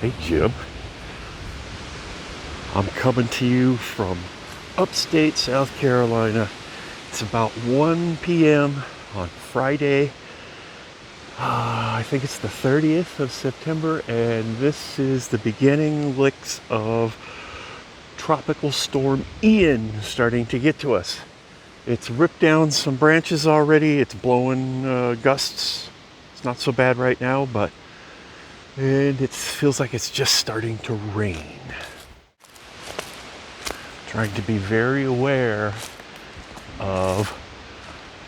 Hey Jim, I'm coming to you from upstate South Carolina. It's about 1 p.m. on Friday. I think it's the 30th of September, and this is the beginning licks of Tropical Storm Ian starting to get to us. It's ripped down some branches already. It's blowing gusts. It's not so bad right now, and it feels like it's just starting to rain. Trying to be very aware of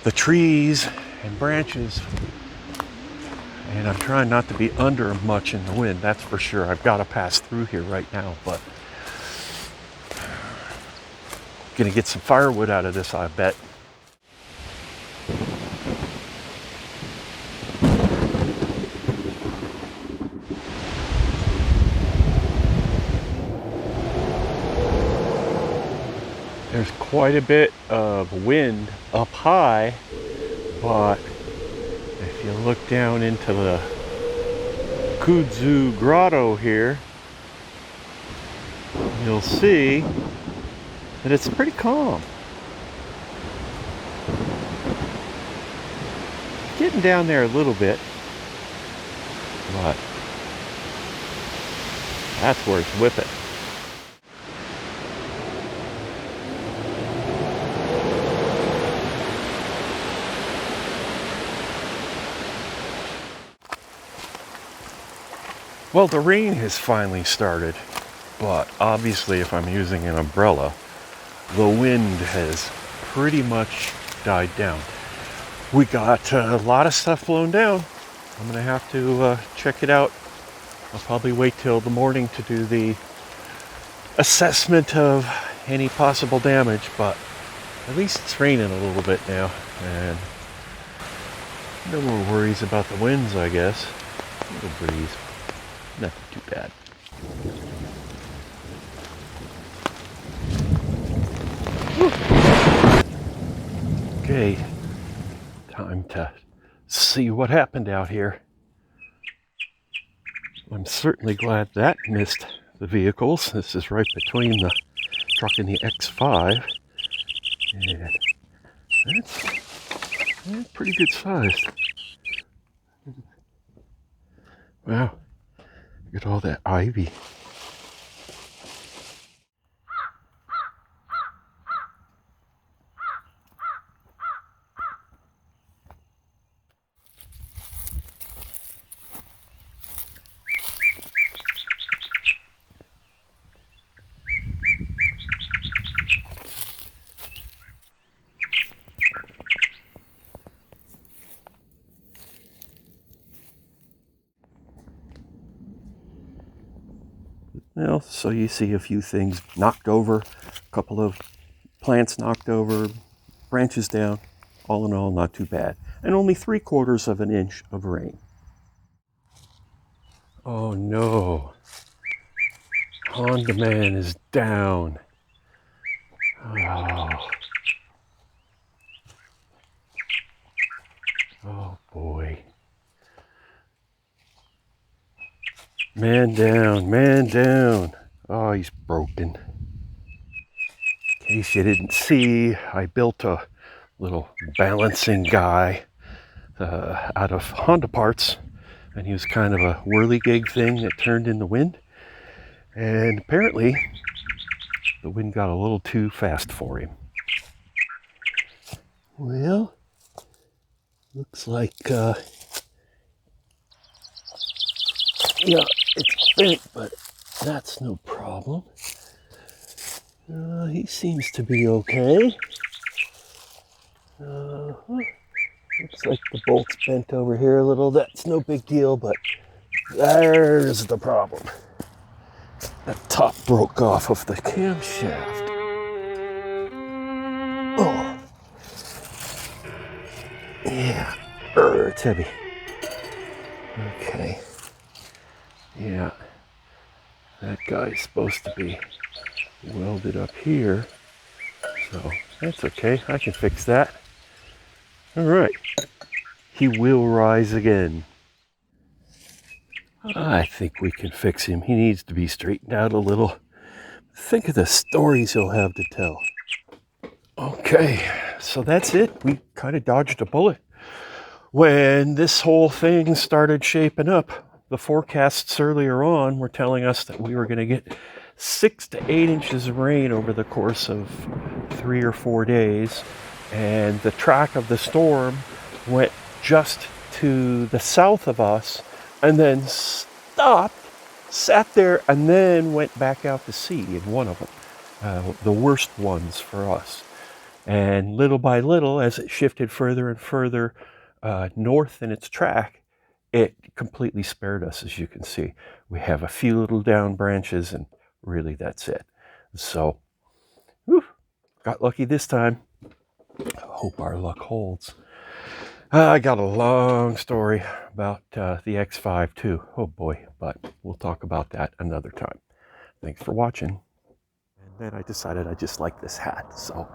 the trees and branches, and I'm trying not to be under much in the wind, that's for sure. I've got to pass through here right now, but gonna get some firewood out of this, I bet. There's quite a bit of wind up high, but if you look down into the Kudzu Grotto here, you'll see that it's pretty calm. Getting down there a little bit, but that's where it's whipping. Well, the rain has finally started, but obviously if I'm using an umbrella, the wind has pretty much died down. We got a lot of stuff blown down. I'm gonna have to check it out. I'll probably wait till the morning to do the assessment of any possible damage, but at least it's raining a little bit now, and no more worries about the winds, I guess. A little breeze. Nothing too bad. Okay, time to see what happened out here. I'm certainly glad that missed the vehicles. This is right between the truck and the X5. And that's pretty good size. Wow. Look at all that ivy. Well, so you see a few things knocked over, a couple of plants knocked over, branches down. All in all, not too bad. And only 3/4 of an inch of rain. Oh no. Honda Man is down. Oh. Oh boy. Man down, man down. Oh, he's broken. In case you didn't see, I built a little balancing guy out of Honda parts, and he was kind of a whirligig thing that turned in the wind, and apparently the wind got a little too fast for him. Well, looks like yeah, it's bent, but that's no problem. He seems to be okay. Looks like the bolt's bent over here a little. That's no big deal, but there's the problem. The top broke off of the camshaft. Oh. Yeah. It's heavy. Okay. Yeah. That guy's supposed to be welded up here. So that's okay. I can fix that. All right. He will rise again. I think we can fix him. He needs to be straightened out a little. Think of the stories he'll have to tell. Okay, so that's it. We kind of dodged a bullet. When this whole thing started shaping up, the forecasts earlier on were telling us that we were going to get 6 to 8 inches of rain over the course of 3 or 4 days. And the track of the storm went just to the south of us and then stopped, sat there, and then went back out to sea in one of them, the worst ones for us. And little by little, as it shifted further and further north in its track, it completely spared us, as you can see. We have a few little down branches, and really that's it. So, whew, got lucky this time. Hope our luck holds. I got a long story about the X5 too. Oh boy, but we'll talk about that another time. Thanks for watching. And then I decided I just like this hat, so